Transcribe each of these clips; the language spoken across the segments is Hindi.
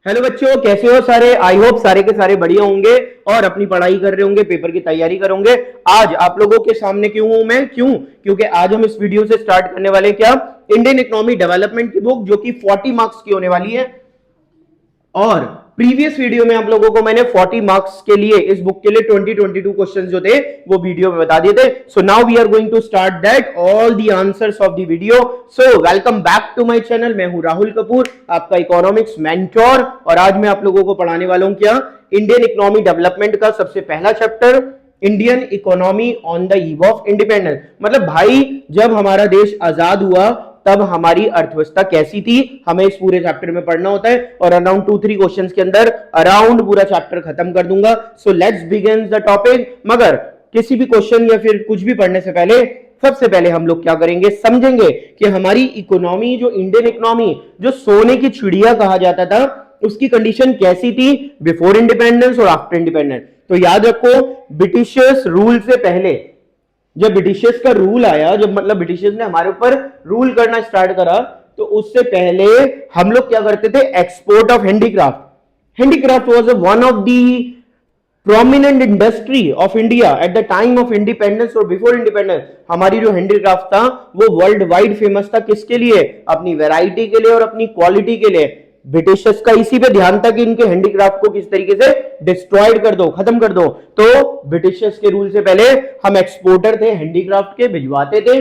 हेलो बच्चों, कैसे हो सारे। आई होप सारे के सारे बढ़िया होंगे और अपनी पढ़ाई कर रहे होंगे, पेपर की तैयारी करोगे। आज आप लोगों के सामने क्यों हूं मैं? क्योंकि आज हम इस वीडियो से स्टार्ट करने वाले क्या, इंडियन इकोनॉमी डेवलपमेंट की बुक, जो कि 40 मार्क्स की होने वाली है। और प्रीवियस वीडियो में आप लोगों को मैंने 40 मार्क्स के लिए इस बुक के लिए 2022 क्वेश्चन जो थे वो वीडियो में बता दिए थे। So now we are going to start that all the answers of the video. So welcome back to my channel. मैं हूं राहुल कपूर, आपका इकोनॉमिक्स मेंटोर, और आज मैं आप लोगों को पढ़ाने वाला हूं क्या, इंडियन इकोनॉमी डेवलपमेंट का सबसे पहला chapter, Indian economy on the eve of independence. मतलब भाई, जब हमारा देश आजाद हुआ तब हमारी अर्थव्यवस्था कैसी थी, हमें इस पूरे चैप्टर में पढ़ना होता है। और अराउंड 2-3 क्वेश्चंस के अंदर अराउंड पूरा चैप्टर खत्म कर दूंगा। So let's begin the topic. मगर किसी भी क्वेश्चन या फिर कुछ भी पढ़ने से पहले सबसे पहले हम लोग क्या करेंगे, समझेंगे कि हमारी इकोनॉमी, जो इंडियन इकोनॉमी, जो सोने की चिड़िया कहा जाता था, उसकी कंडीशन कैसी थी बिफोर इंडिपेंडेंस और आफ्टर इंडिपेंडेंस। तो याद रखो, ब्रिटिशर्स रूल से पहले, जब ब्रिटिशर्स का रूल आया, जब मतलब ब्रिटिशर्स ने हमारे ऊपर रूल करना स्टार्ट करा, तो उससे पहले हम लोग क्या करते थे, export of handicraft. Handicraft was one of the prominent industry of India at the time of independence और बिफोर इंडिपेंडेंस। हमारी जो हैंडीक्राफ्ट था वो वर्ल्ड वाइड फेमस था। किसके लिए? अपनी वैरायटी के लिए और अपनी क्वालिटी के लिए। ब्रिटिशर्स का इसी पे ध्यान था कि इनके हैंडीक्राफ्ट को किस तरीके से डिस्ट्रॉयड कर दो, खत्म कर दो। तो ब्रिटिशर्स के रूल से पहले हम एक्सपोर्टर थे हैंडीक्राफ्ट के, भिजवाते थे,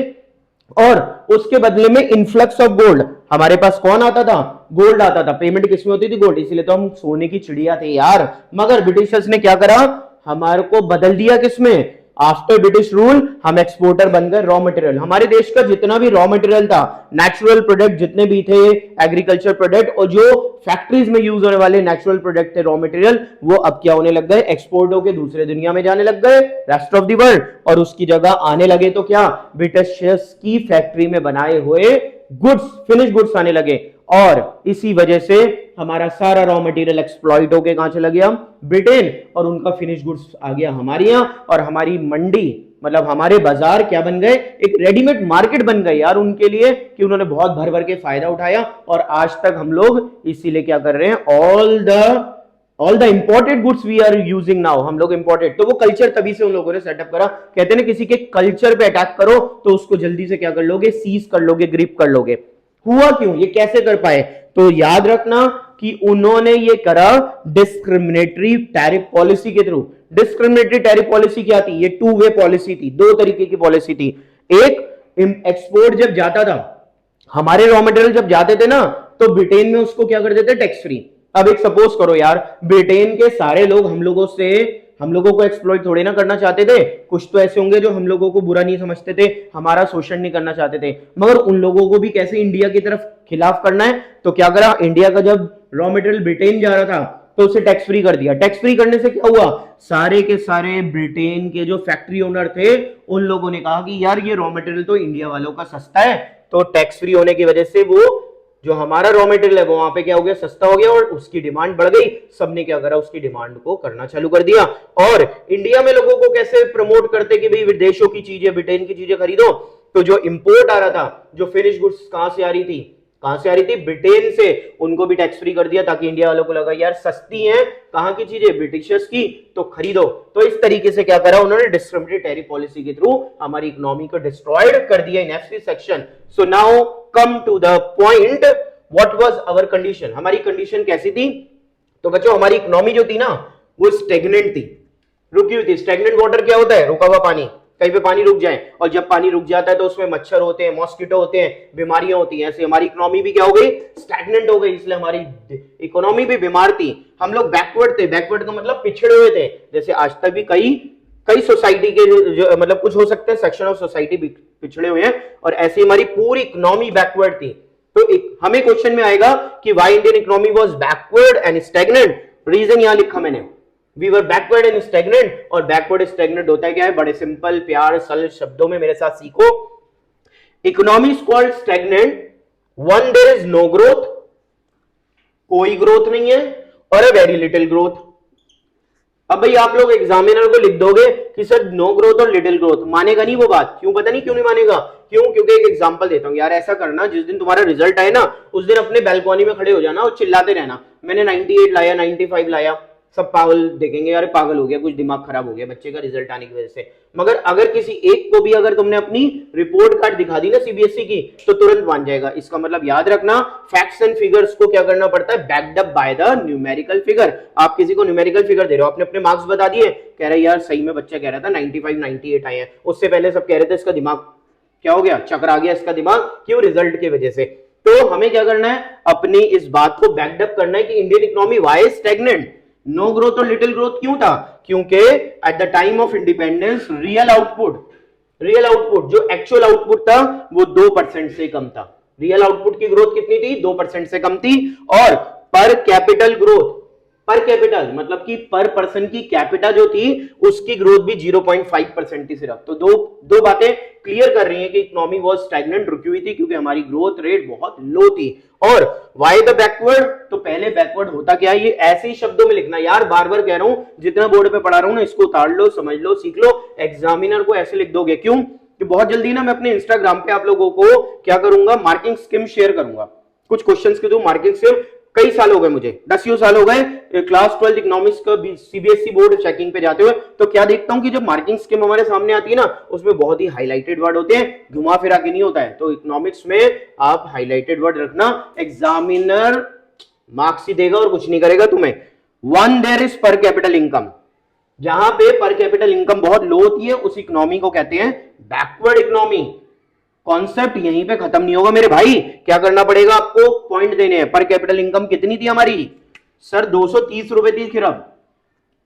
और उसके बदले में इन्फ्लक्स ऑफ गोल्ड, हमारे पास कौन आता था? गोल्ड आता था। पेमेंट किसमें होती थी? गोल्ड। इसलिए तो हम सोने की चिड़िया थे यार। मगर ब्रिटिशर्स ने क्या करा, हमारे को बदल दिया। किसमें? आफ्टर ब्रिटिश रूल हम एक्सपोर्टर बन गए रॉ मटेरियल। हमारे देश का जितना भी रॉ मटेरियल था, नेचुरल प्रोडक्ट जितने भी थे, एग्रीकल्चर प्रोडक्ट और जो फैक्ट्रीज में यूज होने वाले नेचुरल प्रोडक्ट थे, रॉ मटेरियल, वो अब क्या होने लग गए, एक्सपोर्ट होके दूसरे दुनिया में जाने लग गए, रेस्ट ऑफ द वर्ल्ड। और उसकी जगह आने लगे तो क्या, ब्रिटिशर्स की फैक्ट्री में बनाए हुए गुड्स, फिनिश गुड्स आने लगे। और इसी वजह से हमारा सारा रॉ मटेरियल एक्सप्लॉइट होके कहां चला गया? ब्रिटेन। और उनका फिनिश गुड्स आ गया हमारे यहां, और हमारी मंडी, मतलब हमारे बाजार क्या बन गए, एक रेडीमेड मार्केट बन गए यार उनके लिए, कि उन्होंने बहुत भर भर के फायदा उठाया। और आज तक हम लोग इसीलिए क्या कर रहे हैं, all the imported goods we are using now, हम लोग इंपोर्टेड। तो वो कल्चर तभी से उन लोगों ने सेटअप करा। कहते हैं ना, किसी के कल्चर पे अटैक करो तो उसको जल्दी से क्या कर लोगे, सीज कर लोगे, ग्रिप कर लोगे। हुआ क्यों, ये कैसे कर पाए? तो याद रखना कि उन्होंने ये करा डिस्क्रिमिनेटरी टैरिफ पॉलिसी के थ्रू। डिस्क्रिमिनेटरी टैरिफ पॉलिसी क्या थी? ये टू वे पॉलिसी थी, दो तरीके की पॉलिसी थी। एक, एक्सपोर्ट जब जाता था, हमारे रॉ मटेरियल जब जाते थे ना, तो ब्रिटेन में उसको क्या कर देते, टैक्स फ्री। अब एक सपोज करो यार, ब्रिटेन के सारे लोग हम लोगों को एक्सप्लॉइट थोड़े ना करना चाहते थे। कुछ तो ऐसे होंगे जो हम लोगों को बुरा नहीं समझते थे, हमारा शोषण नहीं करना चाहते थे, मगर उन लोगों को भी कैसे इंडिया की तरफ खिलाफ करना है। तो क्या करा, इंडिया का जब रॉ मटेरियल ब्रिटेन जा रहा था तो उसे टैक्स फ्री कर दिया। टैक्स फ्री करने से क्या हुआ, सारे के सारे ब्रिटेन के जो फैक्ट्री ओनर थे, उन लोगों ने कहा कि यार ये रॉ मटेरियल तो इंडिया वालों का सस्ता है। तो टैक्स फ्री होने की वजह से वो जो हमारा रॉ मटेरियल है वो वहां पे क्या हो गया, सस्ता हो गया, और उसकी डिमांड बढ़ गई। सबने क्या करा, उसकी डिमांड को करना चालू कर दिया। और इंडिया में लोगों को कैसे प्रमोट करते कि भाई विदेशों की चीजें, ब्रिटेन की चीजें खरीदो। तो जो इंपोर्ट आ रहा था, जो फिनिश गुड्स कहां से आ रही थी, ब्रिटेन से, उनको भी टैक्स फ्री कर दिया, ताकि इंडिया वालों को लगा यार सस्ती हैं कहां की चीजें, ब्रिटिशर्स की, तो खरीदो। तो इस तरीके से क्या करा उन्होंने, डिस्क्रिमिनेटरी टैरिफ पॉलिसी के थ्रू हमारी इकोनॉमी को डिस्ट्रॉयड कर दिया in FC section. So now come to the point, what was our condition, हमारी कंडीशन कैसी थी? तो बच्चों, हमारी इकोनॉमी जो थी ना, वो स्टेगनेंट थी, रुकी हुई थी। स्टेगनेंट वाटर क्या होता है? रुका हुआ पानी। कहीं पे पानी रुक जाए, और जब पानी रुक जाता है तो उसमें मच्छर होते हैं, मॉस्किटो होते हैं, बीमारियां होती हैं। ऐसे हमारी इकोनॉमी भी क्या हो गई, स्टैग्नेंट हो गई। इसलिए हमारी इकोनॉमी भी बीमार थी। हम लोग बैकवर्ड थे। बैकवर्ड का मतलब पिछड़े हुए थे। जैसे आज तक भी कई सोसाइटी के जो मतलब कुछ हो सकते हैं, सेक्शन ऑफ सोसाइटी पिछड़े हुए हैं, और ऐसे हमारी पूरी इकोनॉमी बैकवर्ड थी। तो हमें क्वेश्चन में आएगा कि why Indian economy was backward and stagnant. Reason यहां लिखा मैंने, we were backward and stagnant. और बैकवर्ड स्टैग्नेंट होता है क्या है, बड़े सिंपल, प्यार, सरल शब्दों में मेरे साथ सीखो। Economy is called stagnant when there is no growth, कोई ग्रोथ नहीं है, और अ वेरी लिटिल ग्रोथ। अब भाई आप लोग एग्जामिनर को लिख दोगे कि सर नो ग्रोथ और लिटिल ग्रोथ, मानेगा नहीं वो बात। क्यों? पता नहीं क्यों नहीं मानेगा। क्यों? क्योंकि एक एग्जांपल देता हूँ यार, ऐसा करना जिस दिन तुम्हारा रिजल्ट आए ना उस दिन अपने बैल्कनी में खड़े हो जाना और चिल्लाते रहना मैंने 98 लाया 95 लाया। सब पागल देखेंगे यार, पागल हो गया, कुछ दिमाग खराब हो गया बच्चे का रिजल्ट आने की वजह से। मगर अगर किसी एक को भी अगर तुमने अपनी रिपोर्ट कार्ड दिखा दी ना सीबीएसई की तो तुरंत मान जाएगा। इसका मतलब याद रखना, फैक्ट्स एंड फिगर्स को क्या करना पड़ता है, backed up by the numerical figure. आप किसी को न्यूमेरिकल फिगर दे रहे हो, आपने अपने मार्क्स बता दिए, कह रहे यार सही में बच्चा कह रहा था 95 98 आए हैं, उससे पहले सब कह रहे थे इसका दिमाग क्या हो गया, चकरा गया इसका दिमाग, क्यों? रिजल्ट की वजह से। तो हमें क्या करना है, अपनी इस बात को बैक्ड अप करना है कि Indian economy why stagnant, no growth और लिटिल ग्रोथ क्यों था? क्योंकि at the time of independence real output जो एक्चुअल आउटपुट था वो 2% से कम था। रियल आउटपुट की ग्रोथ कितनी थी? 2% से कम थी। और पर कैपिटल ग्रोथ, पर कैपिटल मतलब कि पर पर्सन की कैपिटा जो थी उसकी ग्रोथ भी 0.5% थी सिर्फ। तो दो बातें क्लियर कर रही हैं कि इकोनॉमी वाज स्टैग्नेंट, रुकी हुई थी क्योंकि हमारी ग्रोथ रेट बहुत लो थी। और वाई द बैकवर्ड, तो पहले बैकवर्ड होता क्या है ये ऐसे ही शब्दों में लिखना यार, बार बार कह रहा हूं, जितना बोर्ड पे पढ़ा रहा हूं ना इसको उतार लो, समझ लो, सीख लो, एग्जामिनर को ऐसे लिख दोगे। क्यों? कि बहुत जल्दी ना मैं अपने इंस्टाग्राम पे आप लोगों को क्या करूंगा, मार्किंग स्कीम शेयर करूंगा, कुछ क्वेश्चंस के जो मार्किंग स्कीम, कई साल हो गए मुझे, 10 साल हो गए क्लास 12 इकोनॉमिक्स का सीबीएसई बोर्ड चेकिंग पे जाते हुए, तो क्या देखता हूं कि जब मार्किंग स्कीम हमारे सामने आती है ना उसमें बहुत ही हाईलाइटेड वर्ड होते हैं, घुमा फिरा के नहीं होता है। तो इकोनॉमिक्स में आप हाईलाइटेड वर्ड रखना, एग्जामिनर मार्क्स ही देगा और कुछ नहीं करेगा तुम्हें। वन देयर इज पर कैपिटल इनकम, जहां पे पर कैपिटल इनकम बहुत लो होती है उस इकोनॉमी को कहते हैं बैकवर्ड इकोनॉमी। कॉन्सेप्ट यहीं पे खत्म नहीं होगा मेरे भाई, क्या करना पड़ेगा आपको, पॉइंट देने हैं। पर कैपिटल इनकम कितनी थी हमारी? सर 230 रुपए थी खिरब,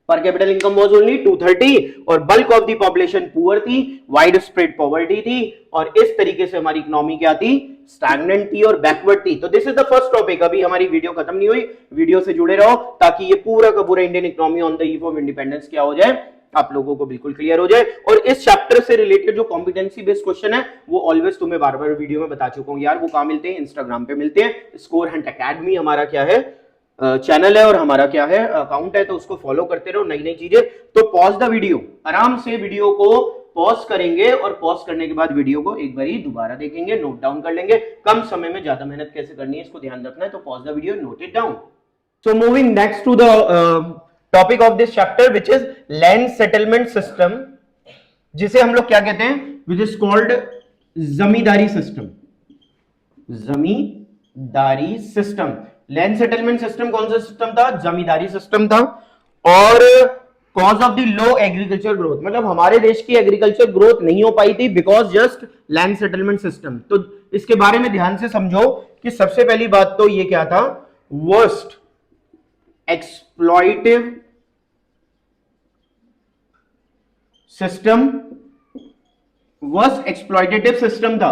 पर कैपिटल इनकम वाज ओनली 230, और bulk of the population poor थी, वाइड स्प्रेड पॉवर्टी थी, और इस तरीके से हमारी इकोनॉमी क्या थी, स्टैग्नेंट थी और बैकवर्ड थी। तो this is the first topic. अभी हमारी वीडियो खत्म नहीं हुई, वीडियो से जुड़े रहो ताकि ये पूरा का पूरा Indian economy on the eve of independence क्या हो जाए, आप लोगों को बिल्कुल क्लियर हो जाए। और इस चैप्टर से रिलेटेड जो कॉम्पिटेंसी बेस्ड क्वेश्चन है वो ऑलवेज तुम्हें बार बार वीडियो में बता चुका हूं यार, वो कहां मिलते हैं, इंस्टाग्राम पे मिलते हैं। स्कोर हंट एकेडमी हमारा क्या है, चैनल है, और हमारा क्या है, अकाउंट है, तो उसको फॉलो करते रहो, नई नई चीजें। तो पॉज द वीडियो, आराम से वीडियो को पॉज करेंगे और पॉज करने के बाद वीडियो को एक बार दोबारा देखेंगे, नोट डाउन कर लेंगे। कम समय में ज्यादा मेहनत कैसे करनी है इसको ध्यान रखना है, तो pause the video, note it down. So moving next to the topic of this chapter which is land settlement system, जिसे हम लोग क्या कहते हैं, which is called zamindari system. Zamindari system, land settlement system कौन सा सिस्टम था, जमींदारी सिस्टम था। और cause of the low agriculture growth, मतलब हमारे देश की एग्रीकल्चर ग्रोथ नहीं हो पाई थी because just land settlement system. तो इसके बारे में ध्यान से समझो कि सबसे पहली बात तो ये क्या था, worst exploitive system, worst exploitative system था।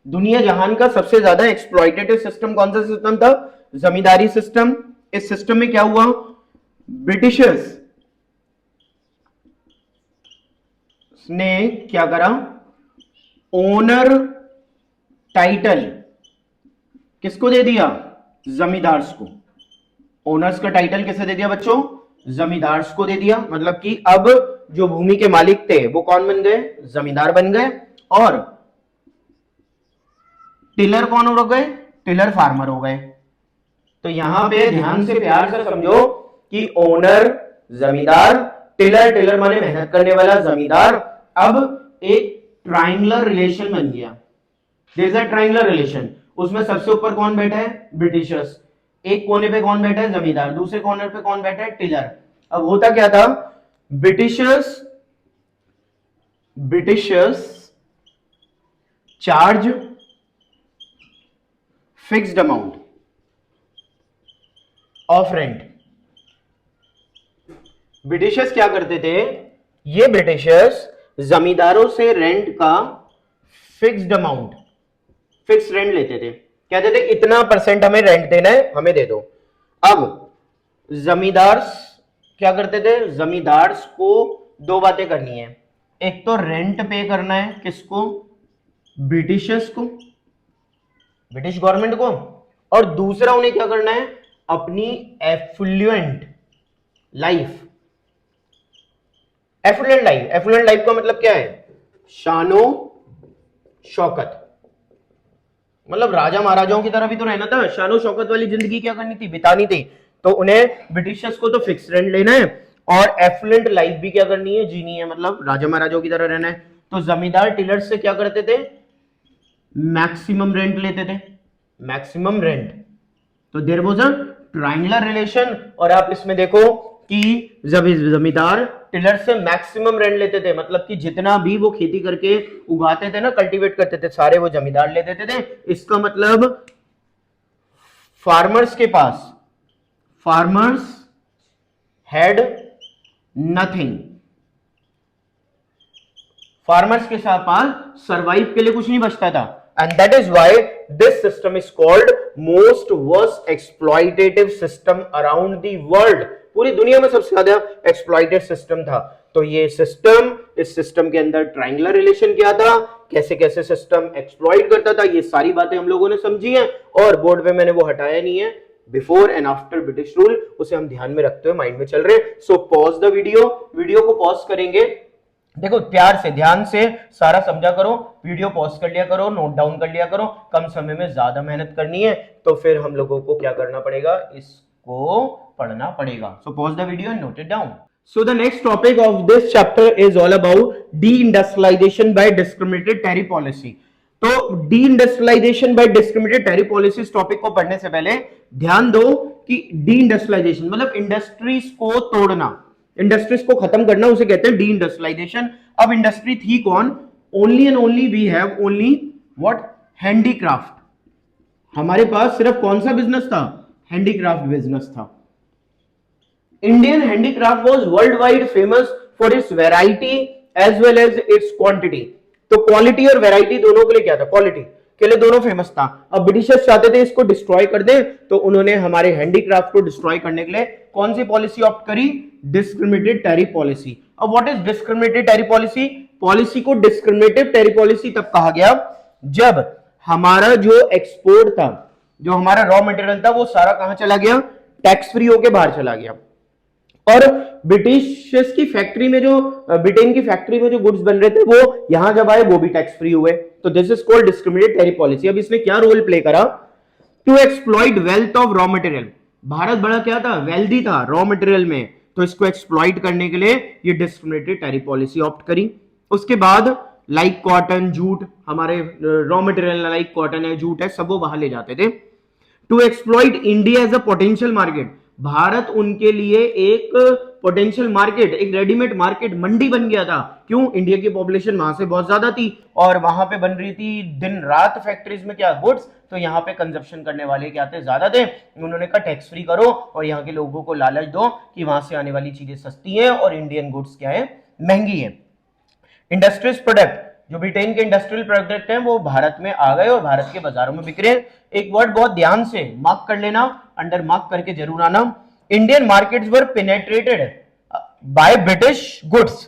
दुनिया जहान का सबसे ज्यादा एक्सप्लॉइटेटिव सिस्टम कौन सा सिस्टम था, जमींदारी सिस्टम। इस सिस्टम में क्या हुआ, ब्रिटिशर्स ने क्या करा, ओनर टाइटल किसको दे दिया, जमींदार्स को। ओनर्स का टाइटल किसे दे दिया बच्चों, जमींदार्स को दे दिया। मतलब कि अब जो भूमि के मालिक थे वो कौन बन गए, जमींदार बन गए। और टिलर कौन हो गए, टिलर फार्मर हो गए। तो यहां पे ध्यान से प्यार से समझो कि ओनर जमींदार, टिलर, टिलर माने मेहनत करने वाला, जमींदार। अब एक ट्रायंगुलर रिलेशन बन गया, there is a triangular relation. उसमें सबसे ऊपर कौन बैठा है, ब्रिटिशर्स, एक कोने पे कौन बैठा है, जमींदार, दूसरे कॉर्नर पे कौन बैठा है, टिलर। अब होता क्या था, Britishers charge fixed amount of rent. Britishers क्या करते थे, ये ब्रिटिशर्स जमींदारों से रेंट का फिक्स्ड अमाउंट, फिक्स रेंट लेते थे, कहते थे इतना परसेंट हमें रेंट देना है, हमें दे दो। अब जमींदार्स क्या करते थे, जमींदार्स को दो बातें करनी है, एक तो रेंट पे करना है, किसको, ब्रिटिशर्स को, ब्रिटिश गवर्नमेंट को, और दूसरा उन्हें क्या करना है, अपनी affluent life affluent life, affluent life का मतलब क्या है? शानो शौकत, मतलब राजा महाराजाओं की तरह भी तो रहना था, शानो शौकत वाली जिंदगी क्या करनी थी, बितानी थी। तो उन्हें ब्रिटिशर्स को तो फिक्स रेंट लेना है और एफुलेंट लाइफ भी क्या करनी है, जीनी है, मतलब राजा महाराजाओं की तरह रहना है। तो जमींदार टिलर्स से क्या करते थे? मैक्सिमम रेंट लेते थे, मैक्सिमम रेंट। तो there was a triangular relation. और आप इसमें देखो कि जब जमींदार टिलर से मैक्सिमम रेंट लेते थे, मतलब कि जितना भी वो खेती करके उगाते थे ना, कल्टीवेट करते थे, सारे वो जमींदार ले देते थे। इसका मतलब फार्मर्स के पास, फार्मर्स हैड नथिंग, फार्मर्स के पास सरवाइव के लिए कुछ नहीं बचता था। And that is why this system is called most worst exploitative system around the world. पूरी दुनिया में सबसे ज्यादा एक्सप्लॉइटेड सिस्टम था। तो ये सिस्टम, इस सिस्टम के अंदर ट्रायंगुलर रिलेशन क्या था, कैसे कैसे सिस्टम एक्सप्लॉइट करता था, ये सारी बातें हम लोगों ने समझी हैं। और बोर्ड पे मैंने वो हटाया नहीं है, before and after British rule, उसे हम ध्यान में रखते हुए माइंड में चल रहे। So pause the video, video को पॉज करेंगे, देखो प्यार से ध्यान से सारा समझा करो, वीडियो पॉज कर लिया करो, नोट डाउन कर लिया करो, कम समय में ज्यादा मेहनत करनी है तो फिर हम लोगों को क्या करना पड़ेगा, इसको पढ़ना पड़ेगा। So pause the video and note it down. So the next topic of this chapter is all about deindustrialization by discriminated tariff policy. तो deindustrialization by discriminated tariff policy इस टॉपिक को पढ़ने से पहले ध्यान दो कि deindustrialization मतलब इंडस्ट्रीज को तोड़ना, इंडस्ट्रीज को खत्म करना, उसे कहते हैं deindustrialization। अब इंडस्ट्री थी कौन? Only and only we have only what? Handicraft. हमारे पास सिर्फ कौन सा बिजनेस था? हैंडीक्राफ्ट बिजनेस था। Indian handicraft was worldwide famous for its variety as well as its quantity। तो क्वालिटी और वैरायटी दोनों के लिए क्या था? क्वालिटी के लिए दोनों फेमस था। अब ब्रिटिशर्स चाहते थे इसको डिस्ट्रॉय कर दे, तो उन्होंने हमारे हैंडीक्राफ्ट को डिस्ट्रॉय करने के लिए कौन सी पॉलिसी ऑप्ट करी? Discriminated tariff policy. अब what is discriminated tariff policy? Policy को डिस्क्रिमिनेटिव टैरिफ पॉलिसी तब कहा गया जब हमारा जो एक्सपोर्ट था, जो हमारा रॉ मटेरियल था, वो सारा कहां चला गया? टैक्स फ्री होके बाहर चला गया। और ब्रिटिश की फैक्ट्री में जो, ब्रिटेन की फैक्ट्री में जो गुड्स बन रहे थे वो यहां जब आए वो भी टैक्स फ्री हुए। तो this is called discriminated tariff policy. अब इसने क्या रोल प्ले करा? To exploit wealth of raw material. Bharat बड़ा क्या था? वेल्दी था रॉ मटेरियल में, तो इसको एक्सप्लॉइट करने के लिए ये डिस्क्रिमिनेटेड टैरिफ पॉलिसी ऑप्ट करी। उसके बाद लाइक कॉटन, जूट, हमारे रॉ मटेरियल लाइक कॉटन है, जूट है, सब वो बाहर ले जाते थे। To exploit India as a potential market. Bharat उनके लिए एक पोटेंशियल मार्केट, एक रेडीमेड मार्केट, मंडी बन गया था। क्यों? इंडिया की पॉपुलेशन वहां से बहुत ज्यादा थी और वहां पे बन रही थी दिन रात फैक्ट्रीज में क्या? गुड्स। तो यहाँ पे कंजप्शन करने वाले क्या थे? ज्यादा थे। उन्होंने कहा टैक्स फ्री करो और यहाँ के लोगों को लालच दो कि वहां से आने वाली चीजें सस्ती है और इंडियन गुड्स क्या है? महंगी है। इंडस्ट्रीज प्रोडक्ट, जो ब्रिटेन के इंडस्ट्रियल प्रोडक्ट हैं वो भारत में आ गए और भारत के बाजारों में बिक रहे हैं। एक वर्ड बहुत ध्यान से मार्क कर लेना, अंडर मार्क करके जरूर आना। Indian markets were penetrated by British goods.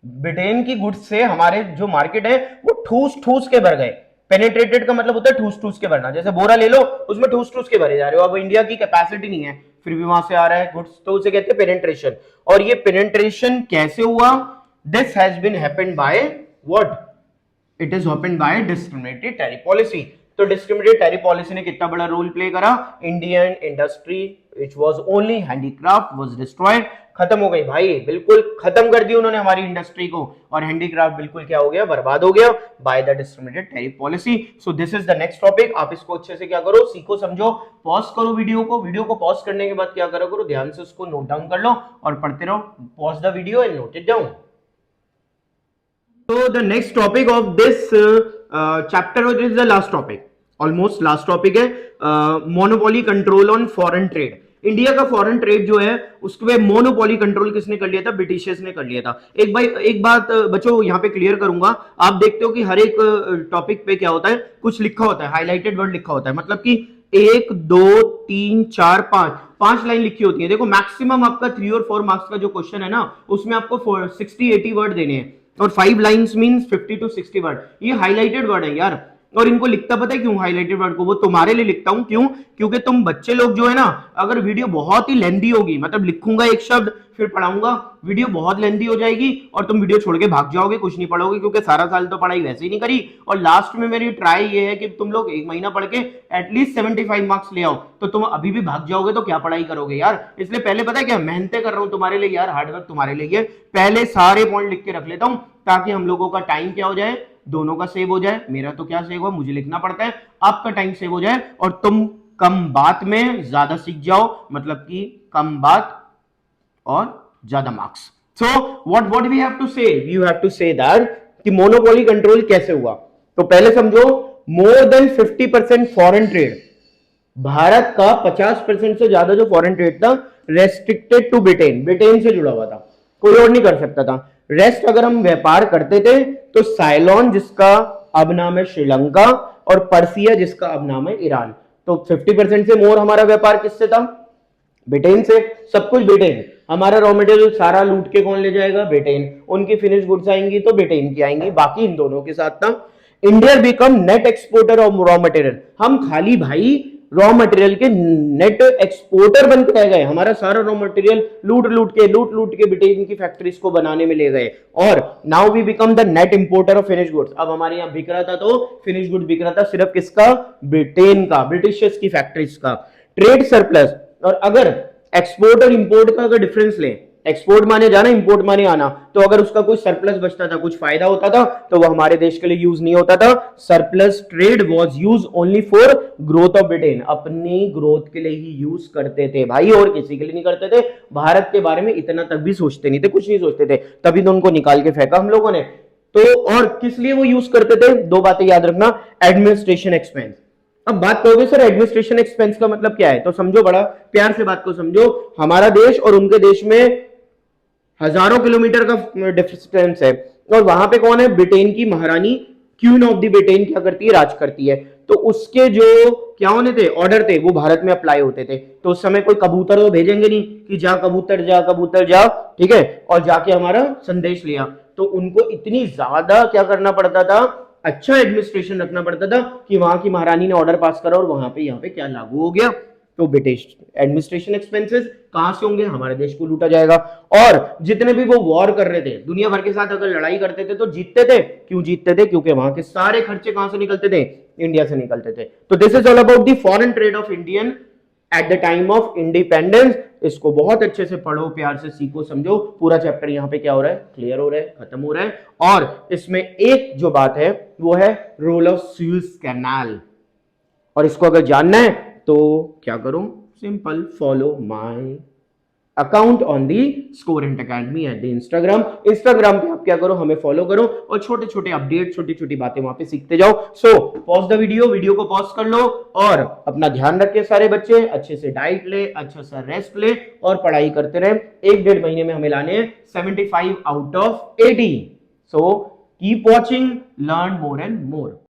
Britain की गुड्स से हमारे जो मार्केट है वो ठूस ठूस के भर गए। पेनेट्रेटेड का मतलब होता है ठूस ठूस के भरना। जैसे बोरा ले लो, उसमें ठूस ठूस के भरे जा रहे हो। अब इंडिया की कैपेसिटी नहीं है फिर भी वहां से आ रहा है गुड्स, तो उसे कहते हैं पेनेट्रेशन। और ये पेनेट्रेशन कैसे हुआ? This has been happened by what? It is happened by discriminated tariff policy. तो डिस्क्रिमिनेटेड टैरिफ पॉलिसी ने कितना बड़ा रोल प्ले करा? Indian industry which was only handicraft was destroyed, खत्म हो गई भाई, बिल्कुल खत्म कर दी उन्होंने हमारी इंडस्ट्री को, और हैंडीक्राफ्ट बिल्कुल क्या हो गया? बर्बाद हो गया by the discriminated tariff policy. So this is the next topic. आप इसको अच्छे से क्या करो? सीखो, समझो, पॉज करो वीडियो को। वीडियो को पॉज करने के बाद क्या करो? ध्यान से उसको नोट डाउन कर लो और पढ़ते रहो। Pause the video and note it down. So the next topic of this chapter is the last topic, almost last topic है monopoly control on foreign trade। India का फॉरेन ट्रेड जो है उसके मोनोपोली कंट्रोल किसने कर लिया था? ब्रिटिशर्स ने कर लिया था। एक बात बच्चों यहाँ पे क्लियर करूंगा। आप देखते हो कि हर एक टॉपिक पे क्या होता है? कुछ लिखा होता है, हाईलाइटेड वर्ड लिखा होता है, मतलब कि 1 2 3 4 5 लाइन लिखी होती है। देखो मैक्सिमम आपका 3 और 4 मार्क्स का जो क्वेश्चन है ना, उसमें आपको 60-80 वर्ड देने हैं और 5 लाइन्स मींस 50 to 60 वर्ड। ये हाईलाइटेड वर्ड है यार। और इनको लिखता पता है क्यों हाईलाइटेड वर्ड को, वो तुम्हारे लिए लिखता हूं, क्यों, क्योंकि तुम बच्चे लोग जो है ना, अगर वीडियो बहुत ही लेंदी होगी, मतलब लिखूंगा एक शब्द फिर पढ़ाऊंगा, वीडियो बहुत लेंदी हो जाएगी और तुम वीडियो छोड़ के भाग जाओगे, कुछ नहीं पढ़ोगे, क्योंकि सारा साल तो पढ़ाई वैसे ही नहीं करी, और लास्ट में मेरी ट्राई ये है कि तुम लोग एक महीना पढ़ के एटलीस्ट 75 मार्क्स ले आओ, तो तुम अभी भी भाग जाओगे तो क्या पढ़ाई करोगे यार। इसलिए पहले पता है क्या, मेहनतें कर रहा हूं तुम्हारे लिए यार, हार्डवर्क तुम्हारे लिए, पहले सारे पॉइंट लिख के रख लेता हूं ताकि हम लोगों का टाइम क्या हो जाए, दोनों का सेव हो जाए। मेरा तो क्या सेव हुआ, मुझे लिखना पड़ता है, आपका टाइम सेव हो जाए और तुम कम बात में ज्यादा सीख जाओ, मतलब कि कम बात और ज्यादा marks. So what we have to say, you have to say that कि मोनोपोली कंट्रोल कैसे हुआ। तो पहले समझो, more than 50% foreign trade, Bharat का 50% से ज्यादा जो फॉरेन ट्रेड था रेस्ट्रिक्टेड टू ब्रिटेन, ब्रिटेन से जुड़ा हुआ था, कोई और नहीं कर सकता था। रेस्ट अगर हम व्यापार करते थे तो साइलोन जिसका अब नाम है श्रीलंका और पर्सिया जिसका अब नाम है ईरान, तो 50% से मोर हमारा व्यापार किससे था, ब्रिटेन से। सब कुछ ब्रिटेन, हमारा रॉ मटेरियल सारा लूट के कौन ले जाएगा, ब्रिटेन, उनकी फिनिश गुड्स आएंगी तो ब्रिटेन की आएंगी, बाकी इन दोनों के साथ था। India become net exporter of raw material, हम खाली भाई रॉ मटेरियल के नेट एक्सपोर्टर बन के रह गए, हमारा सारा रॉ मटेरियल लूट लूट के ब्रिटेन की फैक्ट्रीज को बनाने में ले गए, और now we become the net importer of finish goods. अब हमारे यहाँ बिक रहा था तो फिनिश गुड बिक रहा था सिर्फ किसका, ब्रिटेन का, ब्रिटिशर्स की फैक्ट्रीज का। ट्रेड सरप्लस, और अगर एक्सपोर्ट और इंपोर्ट का अगर डिफरेंस लें, एक्सपोर्ट माने जाना, इंपोर्ट माने आना, तो अगर उसका कोई सरप्लस बचता था, कुछ फायदा होता था, तो वो हमारे देश के लिए यूज नहीं होता था। Surplus trade was use only for growth of Britain, अपनी ग्रोथ के लिए ही यूज करते थे भाई, और किसी के लिए नहीं करते थे। भारत के बारे में इतना तक भी सोचते नहीं थे, कुछ नहीं सोचते थे, तभी तो उनको निकाल के फेंका हम लोगों ने। तो और किस लिए वो यूज करते थे, दो बातें याद रखना, एडमिनिस्ट्रेशन एक्सपेंस। अब बात करोगे सर एडमिनिस्ट्रेशन एक्सपेंस का मतलब क्या है, तो समझो, बड़ा प्यार से बात को समझो, हमारा देश और उनके देश में हजारों किलोमीटर का डिस्टेंस है, और वहां पे कौन है, ब्रिटेन की महारानी, क्वीन ऑफ द ब्रिटेन क्या करती है, राज करती है। तो उसके जो क्या होने थे, ऑर्डर थे, वो भारत में अप्लाई होते थे। तो उस समय कोई कबूतर तो भेजेंगे नहीं कि जा कबूतर जा कबूतर जा, ठीक है, और जाके हमारा संदेश लिया। तो उनको इतनी ज्यादा क्या करना पड़ता था, अच्छा एडमिनिस्ट्रेशन रखना पड़ता था कि वहां की महारानी ने ऑर्डर पास करा और वहां पे यहाँ पे क्या लागू हो गया। तो ब्रिटिश एडमिनिस्ट्रेशन एक्सपेंसेस कहां से होंगे, हमारे देश को लूटा जाएगा। और जितने भी वो वॉर कर रहे थे, दुनिया भर के साथ अगर लड़ाई करते थे तो जीतते थे, क्यों जीतते थे, क्योंकि वहां के सारे खर्चे कहां से निकलते थे, इंडिया से निकलते थे। तो this is all about the foreign trade off Indian eight the time of independence. इसको बहुत अच्छे से पढ़ो, प्यार से सीखो, समझो, पूरा चैप्टर यहाँ पे क्या हो रहा है, क्लियर हो रहा है, खत्म हो रहा है। और इसमें एक जो बात है वो है रोल ऑफ सुएज कैनाल, और इसको अगर जानना है तो क्या करो, simple, follow my account on the Scorent Academy at the Instagram पे आप क्या करो, हमें फॉलो करो और छोटे छोटे अपडेट, छोटी छोटी बातें वहां पे सीखते जाओ। सो पॉज द वीडियो को पॉज कर लो और अपना ध्यान रखे, सारे बच्चे अच्छे से डाइट ले, अच्छा सा रेस्ट ले और पढ़ाई करते रहे। 1-1.5 महीने में हमें लाने 75 out of 80। So keep watching, learn more and more.